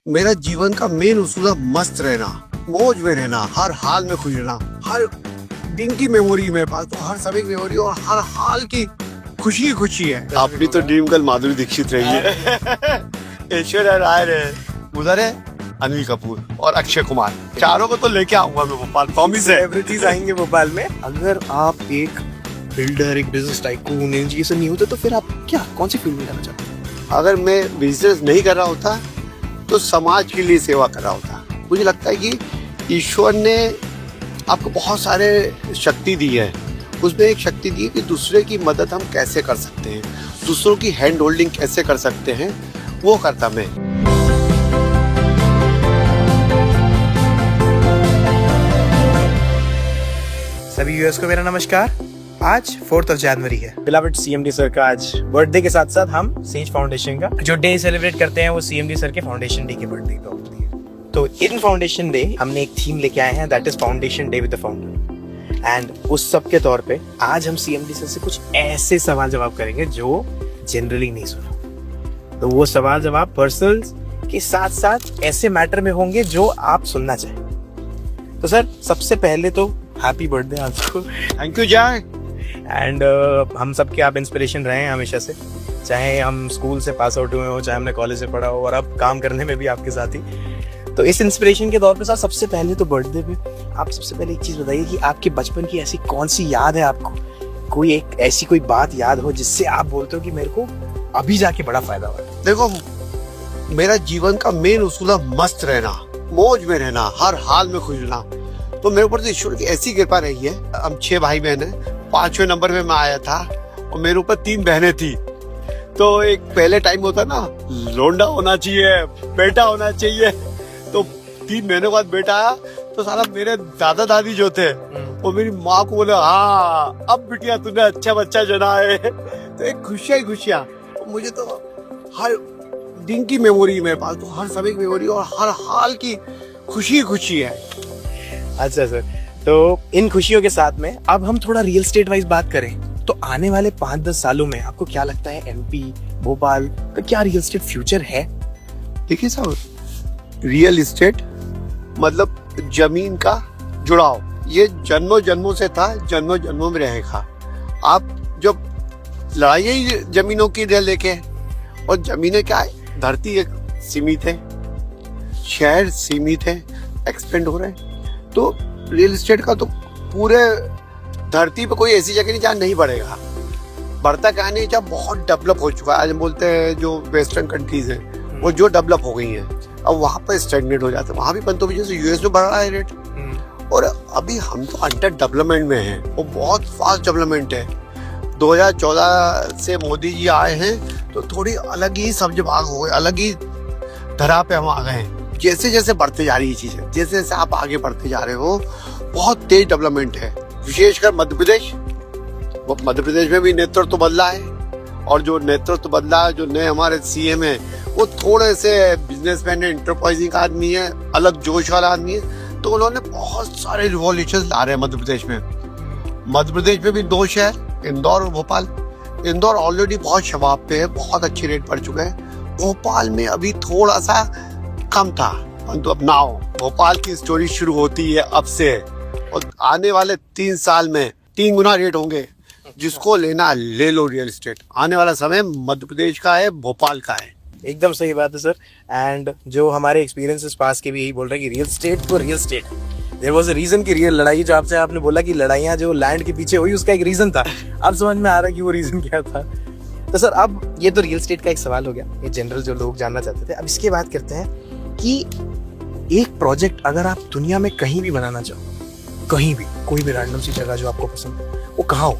मेरा जीवन का मेन उसूल है मस्त रहना, मौज में रहना, हर हाल में खुश रहना, हर दिन की मेमोरी मेरे पास, तो हर समय की मेमोरी और हर हाल की खुशी खुशी है। अपनी तो ड्रीम गर्ल माधुरी दीक्षित रही है। ऐश्वर्या राय रहे, उधर है अनिल कपूर और अक्षय कुमार, चारों को तो लेके आऊंगा मैं भोपाल, प्रॉमिस है। सेलिब्रिटीज आएंगे भोपाल में। अगर आप एक बिल्डर, एक बिजनेस टाइकून, इंजीनियर नहीं होते तो फिर आप क्या, कौन सी फील्ड में जाना चाहते हैं? अगर मैं बिजनेस नहीं कर रहा होता तो समाज के लिए सेवा कर रहा होता। मुझे लगता है कि ईश्वर ने आपको बहुत सारे शक्ति दी है, उसमें एक शक्ति दी है कि दूसरे की मदद हम कैसे कर सकते हैं, दूसरों की हैंड होल्डिंग कैसे कर सकते हैं, वो करता मैं। सभी व्यूअर्स को मेरा नमस्कार। आज 4th of January है। बिलावट सीएमडी सर का आज बर्थडे के साथ साथ हम सेज फाउंडेशन का जो डे सेलिब्रेट करते हैं वो सीएमडी सर के फाउंडेशन डे के बर्थडे पे होती है। तो इन फाउंडेशन डे हमने एक थीम लेके आए हैं, that is foundation day with the founder. And उस सब के तौर पे आज हम सीएमडी सर से कुछ ऐसे सवाल जवाब करेंगे जो जनरली नहीं सुना। तो वो सवाल जवाब पर्सनल के साथ साथ ऐसे मैटर में होंगे जो आप सुनना चाहें। तो सर सबसे पहले तो हैप्पी बर्थडे आपको। थैंक यू जय। एंड हम सब के आप इंस्पिरेशन रहे हैं हमेशा से, चाहे हम स्कूल से पास आउट हुए हो, चाहे हमने कॉलेज से पढ़ा हो, और अब काम करने में भी आपके साथ ही। तो इस इंस्पिरेशन के तौर पे सर सबसे पहले तो बर्थडे पे आप सबसे पहले एक चीज बताइए कि आपके बचपन की ऐसी कौन सी याद है आपको, कोई एक ऐसी कोई बात याद हो जिससे आप बोलते हो कि मेरे को अभी जाके बड़ा फायदा हुआ। देखो, मेरा जीवन का मेन उसूल है मस्त रहना, मौज में रहना, हर हाल में खुश रहना। तो मेरे ऊपर तो ईश्वर की ऐसी कृपा रही है। हम 6 भाई बहन हैं, 5वें नंबर में मैं आया था और मेरे ऊपर 3 बहनें थी। तो एक पहले टाइम होता ना, लोंडा होना चाहिए, बेटा होना चाहिए। तो 3 महीनों बाद बेटा आया तो साला मेरे दादा दादी जो थे वो मेरी माँ को बोले, हाँ अब बिटिया तूने अच्छा बच्चा जना है। तो एक खुशियाँ ही खुशियाँ। मुझे तो हर दिन की मेमोरी मेरे पास, तो हर समय की मेमोरी और हर हाल की खुशी खुशी है। अच्छा सर, तो इन खुशियों के साथ में अब हम थोड़ा रियल स्टेट वाइज बात करें तो आने वाले 5-10 सालों में आपको क्या लगता है एमपी भोपाल का क्या रियल स्टेट फ्यूचर है? देखिए साहब, रियल इस्टेट मतलब जमीन का जुड़ाव, ये जन्मों जन्मों से था, जन्मों जन्मों में रहेगा। आप जब लड़ाई ही जमीनों की लेके, और जमीनें क्या है, धरती एक सीमित है, शहर सीमित है, एक्सपेंड हो रहे हैं। तो रियल इस्टेट का तो पूरे धरती पे कोई ऐसी जगह नहीं जहाँ नहीं बढ़ेगा। बढ़ता क्या नहीं, जहाँ बहुत डेवलप हो चुका है। आज हम बोलते हैं जो वेस्टर्न कंट्रीज हैं वो जो डेवलप हो गई हैं, अब वहाँ पर स्टैग्नेट हो जाता है। वहाँ भी पंतों वजह से यूएस में बढ़ रहा है रेट, और अभी हम तो अंडर डेवलपमेंट में हैं, वो बहुत फास्ट डेवलपमेंट है। 2014 से मोदी जी आए हैं तो थोड़ी अलग ही सब्ज भाग हो गए, अलग ही धरा पे हम आ गए हैं। जैसे जैसे बढ़ते जा रही है चीजें, जैसे जैसे आप आगे बढ़ते जा रहे हो, बहुत तेज डेवलपमेंट है। विशेषकर मध्य प्रदेश में भी नेतृत्व बदला है, और जो नेतृत्व बदला है, जो नए हमारे सीएम है, वो थोड़े से बिजनेसमैन है, इंटरप्राइजिंग आदमी है, अलग जोश वाला आदमी है। तो उन्होंने बहुत सारे रिवॉल्यूशन ला रहे हैं मध्य प्रदेश में। मध्य प्रदेश में भी 2 शहर, इंदौर और भोपाल। इंदौर ऑलरेडी बहुत शबाब पे है, बहुत अच्छी रेट पड़ चुका है। भोपाल में अभी थोड़ा सा कम था, परंतु अब नाउ भोपाल की स्टोरी शुरू होती है अब से, और आने वाले 3 साल में 3 गुना रेट होंगे। जिसको लेना ले लो रियल एस्टेट। आने वाला समय मध्य प्रदेश का है, भोपाल का है। एकदम सही बात है सर। एंड जो हमारे एक्सपीरियंसेस पास के भी यही बोल रहे हैं कि रियल स्टेट तो real estate. There was a reason कि रियल लड़ाई जो आपने बोला कि लड़ाइयाँ जो लैंड के पीछे हुई उसका एक रीजन था। अब समझ में आ रहा है कि वो रीजन क्या था। तो सर अब ये तो रियल स्टेट का एक सवाल हो गया, ये जनरल जो लोग जानना चाहते थे। अब इसके बात करते हैं कि एक प्रोजेक्ट अगर आप दुनिया में कहीं भी बनाना चाहो, कहीं भी, कोई भी रैंडम सी जगह जो आपको पसंद है, वो कहाँ हो?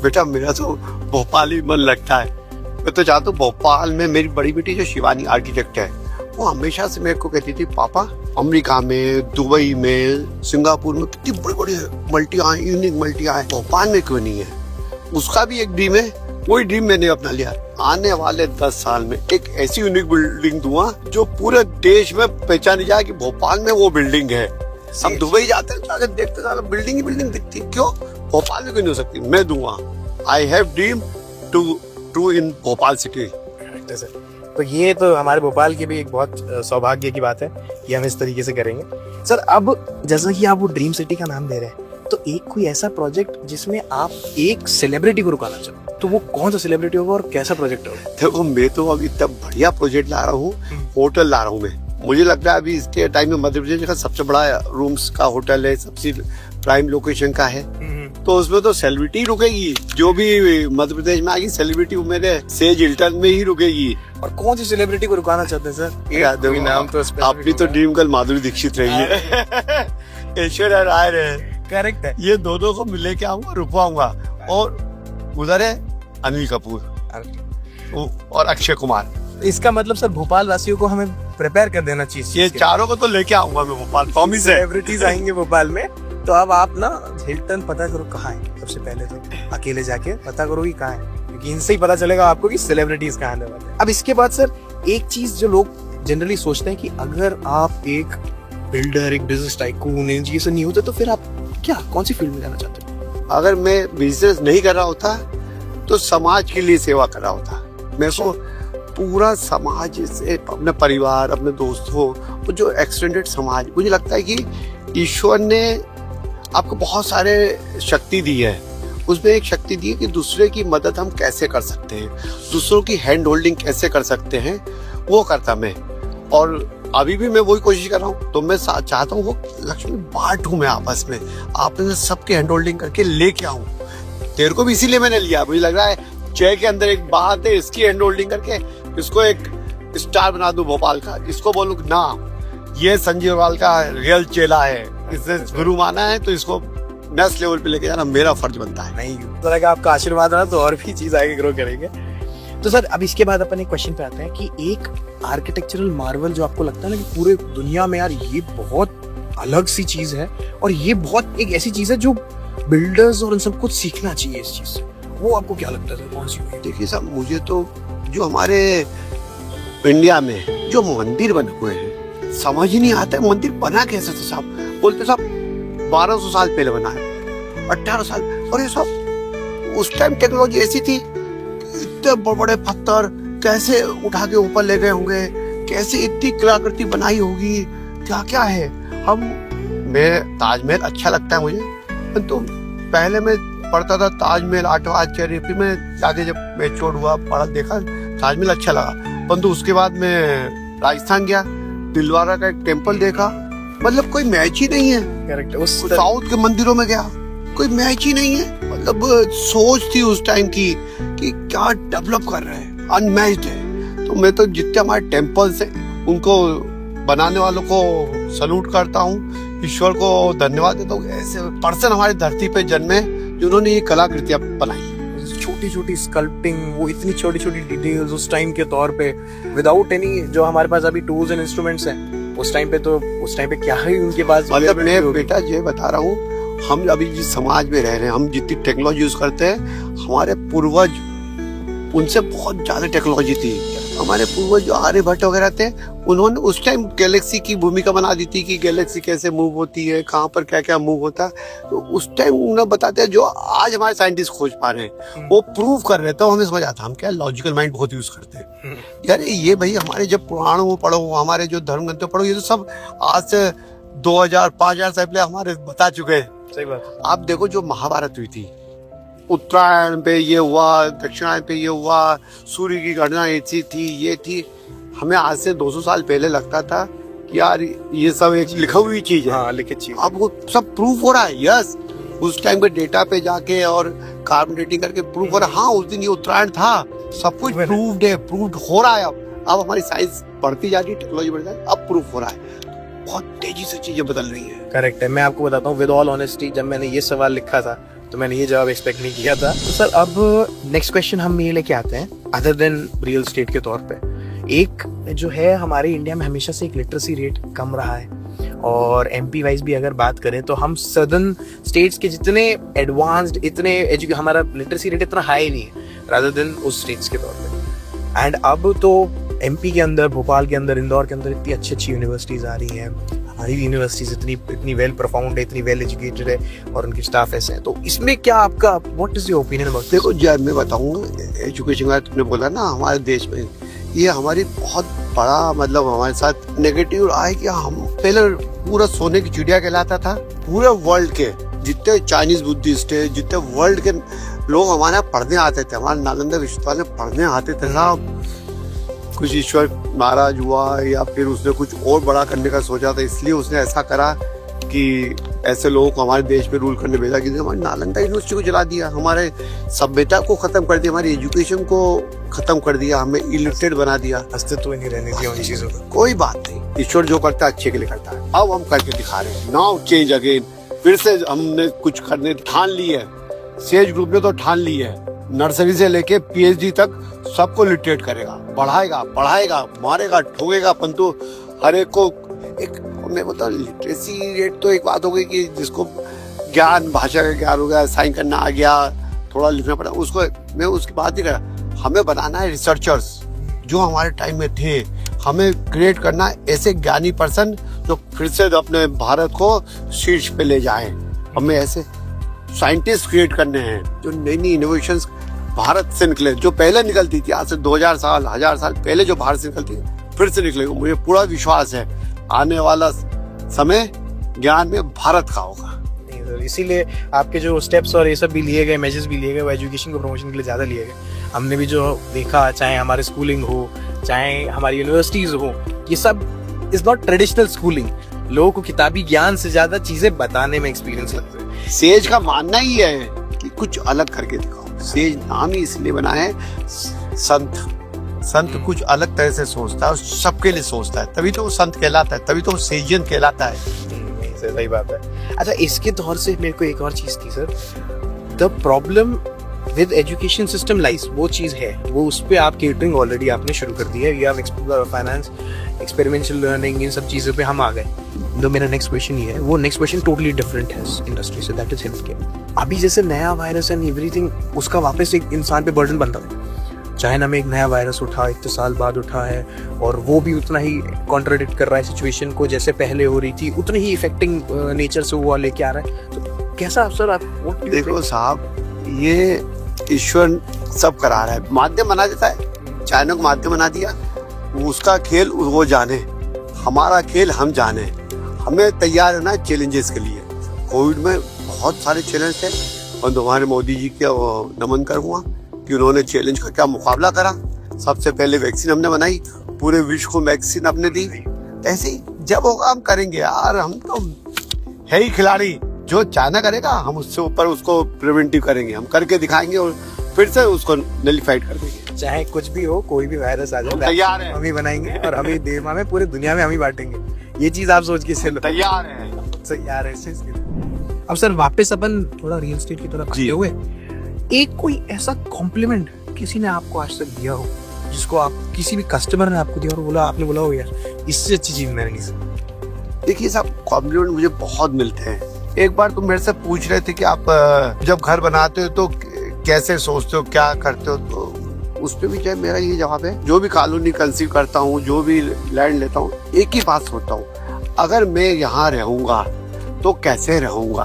बेटा मेरा तो भोपाल ही मन लगता है। मैं तो चाहता हूँ भोपाल में मेरी बड़ी बेटी जो शिवानी आर्किटेक्ट है, वो हमेशा से मेरे को कहती थी, पापा अमेरिका में, दुबई में, सिंगापुर में कितनी बड़ी बड़ी मल्टियाँ, यूनिक मल्टियाँ है, भोपाल में क्यों नहीं है? उसका भी एक ड्रीम है, वही ड्रीम मैंने अपना लिया। आने वाले 10 साल में एक ऐसी यूनिक बिल्डिंग दूंगा जो पूरे देश में पहचानी जाए कि भोपाल में वो बिल्डिंग है। हम दुबई जाते हैं, जाकर देखते सारा बिल्डिंग ही बिल्डिंग दिखती, क्यों भोपाल में क्यों नहीं हो सकती? मैं दूंगा। I have dream to in Bhopal city. तो ये तो हमारे भोपाल की भी एक बहुत सौभाग्य की बात है कि हम इस तरीके से करेंगे। सर अब जैसा कि आप वो ड्रीम सिटी का नाम दे रहे हैं, तो एक कोई ऐसा प्रोजेक्ट जिसमें आप एक सेलिब्रिटी को रुकाना चाहो, तो वो कौन सा सेलिब्रिटी होगा और कैसा प्रोजेक्ट होगा? देखो मैं तो अभी इतना बढ़िया प्रोजेक्ट ला रहा हूँ, होटल ला रहा हूँ मैं। मुझे लगता है अभी इसके टाइम में मध्य प्रदेश का सबसे बड़ा रूम्स का होटल है, सबसे प्राइम लोकेशन का है, तो उसमें तो सेलिब्रिटी रुकेगी। जो भी मध्य प्रदेश में आएगी सेलिब्रिटी मेरे सेज हिल्टन में ही रुकेगी। और कौन सी सेलिब्रिटी को रुकाना चाहते हैं सर? कोई नाम तो आपकी तो ड्रीम गर्ल माधुरी दीक्षित रही है, ऐश्वर्या राय रहे, करेक्ट है। ये दोनों को मिले के आऊंगा, रुकवाऊंगा। और उधर है अनिल कपूर और अक्षय कुमार। इसका मतलब सर भोपाल वासियों को हमें प्रिपेयर कर देना चाहिए। ये चारों को तो लेके आऊंगा मैं भोपाल, प्रॉमिस है। सेलिब्रिटीज आएंगे भोपाल में, तो अब आप ना हिल्टन पता करो कहाँ है। सबसे पहले तो अकेले जाके पता करो कि कहाँ है, क्योंकि इनसे ही पता चलेगा आपको कि सेलिब्रिटीज कहाँ आने वाले हैं। अब इसके बाद सर एक चीज जो लोग जनरली सोचते हैं कि अगर आप एक बिल्डर, एक बिजनेस टाइकून, इंजीनियर नहीं होते तो फिर आप क्या कौन सी फील्ड में जाना चाहते हो? अगर मैं बिजनेस नहीं कर रहा होता तो समाज के लिए सेवा कर रहा होता। मेरे को पूरा समाज से, अपने परिवार, अपने दोस्तों, वो जो एक्सटेंडेड समाज, मुझे लगता है कि ईश्वर ने आपको बहुत सारे शक्ति दी है। उसमें एक शक्ति दी है कि दूसरे की मदद हम कैसे कर सकते हैं, दूसरों की हैंड होल्डिंग कैसे कर सकते हैं, वो करता मैं। और अभी भी मैं वही कोशिश कर रहा हूँ। तो मैं चाहता हूँ वो लक्ष्मी बांटूं मैं आपस में, आपने सबकी हैंड होल्डिंग करके लेके आऊँ। तेरे को भी इसीलिए मैंने लिया। मुझे लग रहा है जय के अंदर एक बात है, इसकी हैंड होल्डिंग करके इसको एक स्टार बना दूं भोपाल का। इसको बोलूं ना ये संजीव अग्रवाल का रियल चेला है, इसने गुरु माना है, तो इसको नेक्स्ट लेवल पे लेके जाना मेरा फर्ज बनता है। नहीं तो लगा आपका आशीर्वाद रहा तो और भी चीज आगे ग्रो करेंगे। तो सर अब इसके बाद अपन एक क्वेश्चन पे आते हैं कि एक आर्किटेक्चरल मार्वल जो आपको लगता है ना कि पूरे दुनिया में यार ये बहुत अलग सी चीज है और ये बहुत एक ऐसी चीज है जो बिल्डर्स और इन सबको सीखना चाहिए इस चीज से, वो आपको क्या लगता है कौन सी? देखिए साहब, मुझे तो जो हमारे इंडिया में जो मंदिर बने हुए हैं समझ ही नहीं आता है मंदिर बना कैसे था साहब। बोलते साहब 1200 साल पहले बना है, 18 साल, और ये सब उस टाइम टेक्नोलॉजी ऐसी थी, इतने बड़े बड़े पत्थर कैसे उठा के ऊपर ले गए होंगे, कैसे इतनी कलाकृति बनाई होगी, क्या क्या है। मैं ताजमहल अच्छा लगता है मुझे, तो पहले मैं पढ़ता था ताजमहल, आठवां आश्चर्य, फिर मैं जाके जब मैच्योर हुआ पढ़ा देखा ताजमहल अच्छा लगा। परंतु उसके बाद मैं राजस्थान गया, दिलवारा का एक टेम्पल देखा, मतलब कोई मैच ही नहीं है। करेक्ट। उस साउथ के मंदिरों में गया, कोई मैच ही नहीं है। मतलब सोच थी उस टाइम की कि क्या डेवलप कर रहे हैं, अनमैच्ड है। तो मैं तो जितने हमारे टेम्पल्स हैं उनको बनाने वालों को सलूट करता हूँ, ईश्वर को धन्यवाद देता हूँ। ऐसे पर्सन हमारी धरती पे जन्मे जिन्होंने ये कलाकृतियां बनाई। छोटी छोटी स्कल्पटिंग, वो इतनी छोटी छोटी डिटेल्स उस टाइम के तौर पे, विदाउट एनी जो हमारे पास अभी टूल्स एंड इंस्ट्रूमेंट्स हैं, उस टाइम पे क्या है उनके पास। मतलब मैं बेटा ये बता रहा हूँ, हम अभी जिस समाज में रह रहे हैं, हम जितनी टेक्नोलॉजी यूज करते हैं, हमारे पूर्वज उनसे बहुत ज्यादा टेक्नोलॉजी थी। हमारे पूर्वज जो आर्यभट्ट वगैरह थे, उन्होंने उस टाइम गैलेक्सी की भूमिका बना दी थी कि गैलेक्सी कैसे मूव होती है, कहाँ पर क्या क्या मूव होता है। तो उस टाइम उन्हें बताते हैं जो आज हमारे साइंटिस्ट खोज पा रहे हैं, वो प्रूव कर रहे थे। तो हमें समझ आता, हम क्या लॉजिकल माइंड बहुत यूज करते हैं। यार ये भाई हमारे जब पुराणों में पढ़ो, हमारे जो धर्म ग्रंथों पढ़ो, ये तो सब आज से 2000-5000 साल पहले हमारे बता चुके हैं। सही बात। आप देखो जो महाभारत हुई थी, उत्तरायण पे ये हुआ, दक्षिणायन पे ये हुआ, सूर्य की गणना ऐसी थी, ये थी। हमें आज से 200 साल पहले लगता था कि यार ये सब एक लिखा हुई चीज है। हाँ, लिखित चीज। अब वो सब प्रूफ हो रहा है। यस, उस टाइम के डेटा पे जाके और कार्बन डेटिंग करके प्रूफ हो रहा है। हाँ, उस दिन ये उत्तरायण था, सब कुछ प्रूव्ड है, प्रूव्ड हो रहा है। अब हमारी साइंस बढ़ती जा रही है, टेक्नोलॉजी बढ़ जाती है, अब प्रूफ हो रहा है। बहुत तेजी से चीजें बदल रही है। करेक्ट है। मैं आपको बताता हूँ विद ऑल ऑनेस्टी, जब मैंने ये सवाल लिखा था तो मैंने ये जवाब एक्सपेक्ट नहीं किया था। तो सर अब नेक्स्ट क्वेश्चन हम ये लेके आते हैं, अदर देन रियल एस्टेट के तौर पे, एक जो है हमारे इंडिया में हमेशा से एक लिटरेसी रेट कम रहा है, और एमपी वाइज भी अगर बात करें तो हम सदर्न स्टेट्स के जितने एडवांस्ड, इतने हमारा लिटरेसी रेट इतना हाई नहीं है रादर देन उस स्टेट्स के तौर पे। एंड अब तो एमपी के अंदर, भोपाल के अंदर, इंदौर के अंदर इतनी अच्छी अच्छी यूनिवर्सिटीज आ रही हैं। हमारी यूनिवर्सिटीज इतनी वेल परफॉर्म्ड है, इतनी वेल एजुकेटेड है, और उनके स्टाफ ऐसे हैं। तो इसमें क्या आपका what is your opinion about? देखो जब मैं बताऊंगा एजुकेशन का, तुमने बोला ना हमारे देश में ये हमारी बहुत बड़ा मतलब हमारे साथ नेगेटिव रहा है कि हम पहले पूरा सोने की चिड़िया कहलाता था। पूरे वर्ल्ड के जितने चाइनीज बुद्धिस्ट है, जितने वर्ल्ड के लोग हमारे यहाँ पढ़ने आते थे, हमारे नालंदा विश्वविद्यालय में पढ़ने आते थे साहब। कुछ ईश्वर नाराज हुआ या फिर उसने कुछ और बड़ा करने का सोचा था, इसलिए उसने ऐसा करा कि ऐसे लोगों को हमारे देश में रूल करने भेजा कि हमारी नालंदा यूनिवर्सिटी को जला दिया, हमारे सभ्यता को खत्म कर दिया, हमारी एजुकेशन को खत्म कर दिया, हमें इलिटरेट बना दिया। अस्तित्व ही नहीं रहने दिया उन चीजों का। कोई बात नहीं, ईश्वर जो करता है अच्छे के लिए करता है। अब हम करके दिखा रहे हैं, नाउ चेंज अगेन। फिर से हमने कुछ करने ठान ली है, सेज ग्रुप ने तो ठान ली है, नर्सरी से लेके पीएचडी तक सबको लिटरेट करेगा, पढ़ाएगा, पढ़ाएगा, मारेगा, ठोकेगा, परंतु हर एक को एक मैं बताऊं लिटरेसी रेट तो एक बात हो गई कि जिसको ज्ञान, भाषा का ज्ञान हो गया, साइन करना आ गया, थोड़ा लिखना पड़ा, उसको मैं उसकी बात नहीं कर रहा। हमें बनाना है रिसर्चर्स जो हमारे टाइम में थे, हमें क्रिएट करना ऐसे ज्ञानी पर्सन जो फिर से अपने भारत को शीर्ष पे ले जाएं। हमें ऐसे साइंटिस्ट क्रिएट करने हैं जो नई नई इनोवेशंस भारत से निकले, जो पहले निकलती थी आज से 2000 साल 1000 साल पहले जो भारत से निकलती थी फिर से निकलेगी। मुझे पूरा विश्वास है आने वाला समय ज्ञान में भारत का होगा। इसीलिए आपके जो स्टेप्स और ये सब भी लिए गए, मेजर्स भी लिए गए, वो एजुकेशन को प्रमोशन के लिए ज़्यादा लिए गए। हमने भी जो देखा, चाहे हमारे स्कूलिंग हो, चाहे हमारी यूनिवर्सिटीज हो, ये सब इज नॉट ट्रेडिशनल स्कूलिंग। लोगों को किताबी ज्ञान से ज्यादा चीजें बताने में एक्सपीरियंस लगता है। सेज का मानना ही है कि कुछ अलग करके दिखाओ। सेज नाम ही इसलिए बना है, संत कुछ अलग तरह से सोचता है, सबके लिए सोचता है, तभी तो वो संत कहलाता है, तभी तो वो सेजियन कहलाता है। सही बात है। अच्छा, इसके तौर से मेरे को एक और चीज थी sir, the problem with education system lies, वो चीज है, वो उस पे आप केटरिंग ऑलरेडी आपने शुरू कर दी है। We have explore finance, experimental learning, इन सब चीजों पे हम आ गए। तो मेरा नेक्स्ट क्वेश्चन ये है, वो नेक्स्ट क्वेश्चन टोटली डिफरेंट है इंडस्ट्री से, दैट इज हेल्थ केयर। अभी जैसे नया वायरस एंड एवरीथिंग, उसका वापस एक इंसान पे बर्डन बनता है। चाइना में एक नया वायरस उठा, इतने साल बाद उठा है, और वो भी उतना ही कॉन्ट्राडिक्ट कर रहा है सिचुएशन को, जैसे पहले हो रही थी उतनी ही इफेक्टिंग नेचर से वो लेके आ रहा है। तो कैसा सर आप देखो साहब, ये ईश्वर सब करा रहा है, माध्यम बना देता है। चाइना को माध्यम बना दिया, उसका खेल वो जाने, हमारा खेल हम जाने। हमें तैयार रहना है चैलेंजेस के लिए। कोविड में बहुत सारे चैलेंज थे और तुम्हारे मोदी जी का नमन करूँगा कि उन्होंने चैलेंज का क्या मुकाबला करा। सबसे पहले वैक्सीन हमने बनाई, पूरे विश्व को वैक्सीन हमने दी। ऐसे ही जब होगा हम करेंगे यार, हम तो है ही खिलाड़ी। जो चाइना करेगा हम उससे ऊपर उसको प्रिवेंटिव करेंगे, हम करके दिखाएंगे और फिर से उसको नलिफाइड कर देंगे। चाहे कुछ भी हो, कोई भी वायरस आ जाए, तैयार है, हम ही बनाएंगे और हम ही देवा में पूरे दुनिया में हम ही बांटेंगे। ये चीज आप सोच के चलो, तैयार है, तैयार है इस चीज के लिए। अब सर वापस अपन थोड़ा रियल एस्टेट की तरफ आते हुए, एक कोई ऐसा कॉम्प्लीमेंट किसी ने आपको आज तक दिया हो, जिसको आप किसी भी कस्टमर ने आपको दिया और बोला, आपने बोला हो यार इससे अच्छी चीज मैंने नहीं सुनी? देखिए साहब, कॉम्प्लीमेंट मुझे बहुत मिलते हैं। एक बार तुम मेरे से पूछ रहे थे कि आप जब घर बनाते हो तो कैसे सोचते हो, क्या करते हो, तो उस पर भी जो है मेरा ये जवाब है, जो भी कॉलोनी कंसीव करता हूँ, जो भी लैंड लेता हूँ, एक ही बात सोचता हूँ, अगर मैं यहाँ रहूंगा तो कैसे रहूंगा,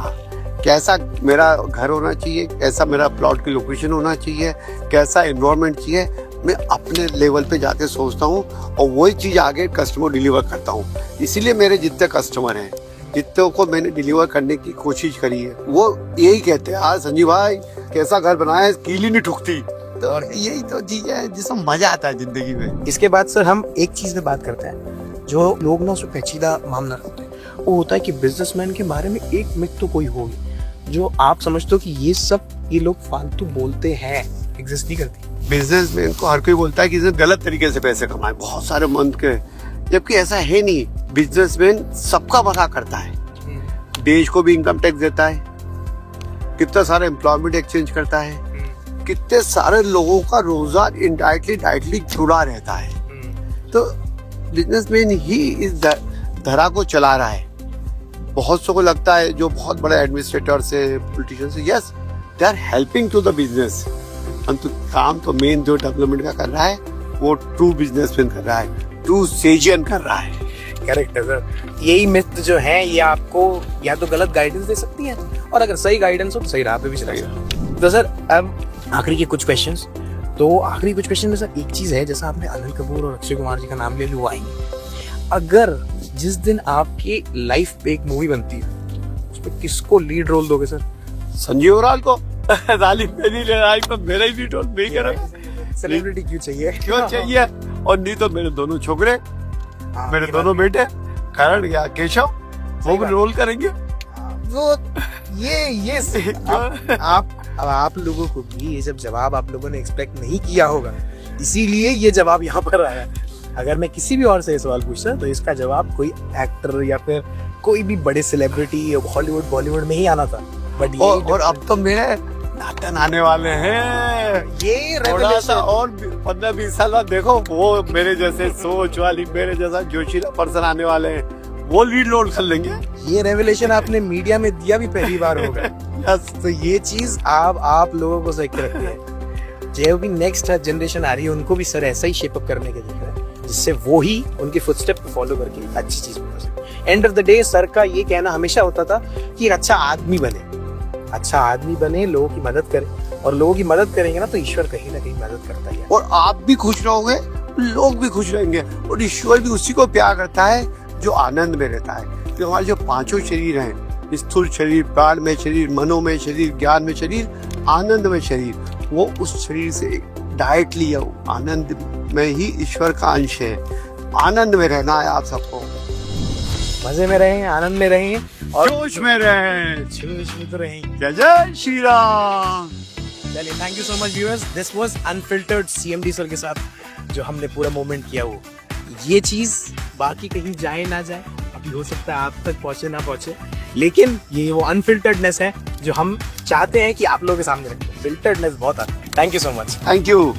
कैसा मेरा घर होना चाहिए, कैसा मेरा प्लॉट की लोकेशन होना चाहिए, कैसा एनवायरनमेंट चाहिए। मैं अपने लेवल पे जाके सोचता हूँ और वही चीज आगे कस्टमर डिलीवर करता हूँ। इसीलिए मेरे जितने कस्टमर हैं, जितनों को मैंने डिलीवर करने की कोशिश करी है, वो यही कहते हैं, आज संजीव भाई कैसा घर बनाया है, कीली नहीं ठुकती। तो यही तो चीज है जिसमें मजा आता है जिंदगी में। इसके बाद सर हम एक चीज पे बात करते हैं, जो लोग ना उसको पेचीदा मामला रखते हैं, वो होता है कि बिजनेसमैन के बारे में एक मिथ तो कोई होगी जो आप समझते हो कि ये सब ये लोग फालतू बोलते हैं, एग्जिस्ट नहीं करती। बिजनेसमैन को हर कोई बोलता है कि इसने गलत तरीके से पैसे कमाए, बहुत सारे मंथ के, जबकि ऐसा है नहीं। बिजनेसमैन सबका भला करता है, देश को भी इनकम टैक्स देता है, कितना सारा एम्प्लॉयमेंट एक्सचेंज करता है, कितने सारे लोगों का रोजगार इनडायरेक्टली डायरेक्टली जुड़ा रहता है। तो बिजनेसमैन ही इस धरा को चला रहा है। बहुत सौ को लगता है जो बहुत बड़े एडमिनिस्ट्रेटर से, पॉलिटिशियन से, yes they are helping to the business, तो काम तो मेन जो डेवलपमेंट का कर रहा है वो ट्रू बिजनेसमैन कर रहा है, ट्रू सेजियन कर रहा है। करेक्ट है सर। यही मिथ जो है ये आपको या तो गलत गाइडेंस दे सकती है, और अगर सही गाइडेंस हो तो सही राह पे भी चलाएगा। तो सर अब आखिरी के कुछ क्वेश्चंस, तो आखिरी कुछ क्वेश्चन में सर एक चीज है, जैसा आपने अनिल कपूर और अक्षय कुमार जी का नाम लिया, वो आएंगे। अगर जिस दिन आपकी लाइफ पे एक मूवी बनती है, उसमें किसको लीड रोल दोगे सर? संजीव ओराल को। राली मेरी लड़ाई पर मेरा ही लीड रोल नहीं करा। सेलिब्रिटी क्यों चाहिए? क्यों चाहिए? और नहीं तो मेरे दोनों छोकरे, मेरे दोनों बेटे करण या केशव, वो भी रोल करेंगे। वो ये आप लोगों को भी ये सब जवाब आप लोगों ने एक्सपेक्ट नहीं किया होगा, इसीलिए ये जवाब यहाँ पर आया। अगर मैं किसी भी और से ये सवाल पूछता तो इसका जवाब कोई एक्टर या फिर कोई भी बड़े सेलिब्रिटी हॉलीवुड बॉलीवुड में ही आना था। बट और अब तो मेरे नाटन आने वाले हैं। ये थोड़ा सा और 15-20 साल बाद देखो, वो मेरे जैसे सोच वाली, मेरे जैसा जोशीला पर्सन आने वाले हैं, वो लीड रोल कर लेंगे। ये रेवलेशन आपने मीडिया में दिया भी पहली बार होगा। यस। तो ये चीज आप लोगों को सही रखती है। जो भी नेक्स्ट जनरेशन आ रही है उनको भी सर ऐसा ही शेप अप करने के दिख रहा है, जिससे वो ही उनके फुटस्टेप को फॉलो करके अच्छी चीज बना सके। End of the day sir का ये कहना हमेशा होता था कि एक अच्छा आदमी बने, लोगों की मदद करे, और लोगों की मदद करेंगे ना तो ईश्वर कहीं ना कहीं मदद करता है। और आप भी खुश रहोगे, लोग भी खुश रहेंगे, और ईश्वर भी उसी को प्यार करता है जो आनंद में रहता है। तो हमारे जो पांचों शरीर हैं, स्थूल शरीर, प्राण में शरीर, मनो में शरीर, ज्ञान में शरीर, आनंद में शरीर, वो उस शरीर से डायरेक्टली आनंद में ही ईश्वर का अंश है। आनंद में रहना है आप सबको, मजे में रहें, आनंद में रहें और जोश में रहें। जोश में तो रहें। जय जय श्री राम। चलिए, thank you so much viewers. This was unfiltered CMD sir के साथ जो हमने पूरा मोमेंट किया, वो ये चीज बाकी कहीं जाए ना जाए, अभी हो सकता है आप तक पहुंचे ना पहुंचे, लेकिन ये वो अनफिल्टर्डनेस है जो हम चाहते हैं कि आप लोगों के सामने रखें। फिल्टर्डनेस बहुत आता है। Thank you so much. Thank you.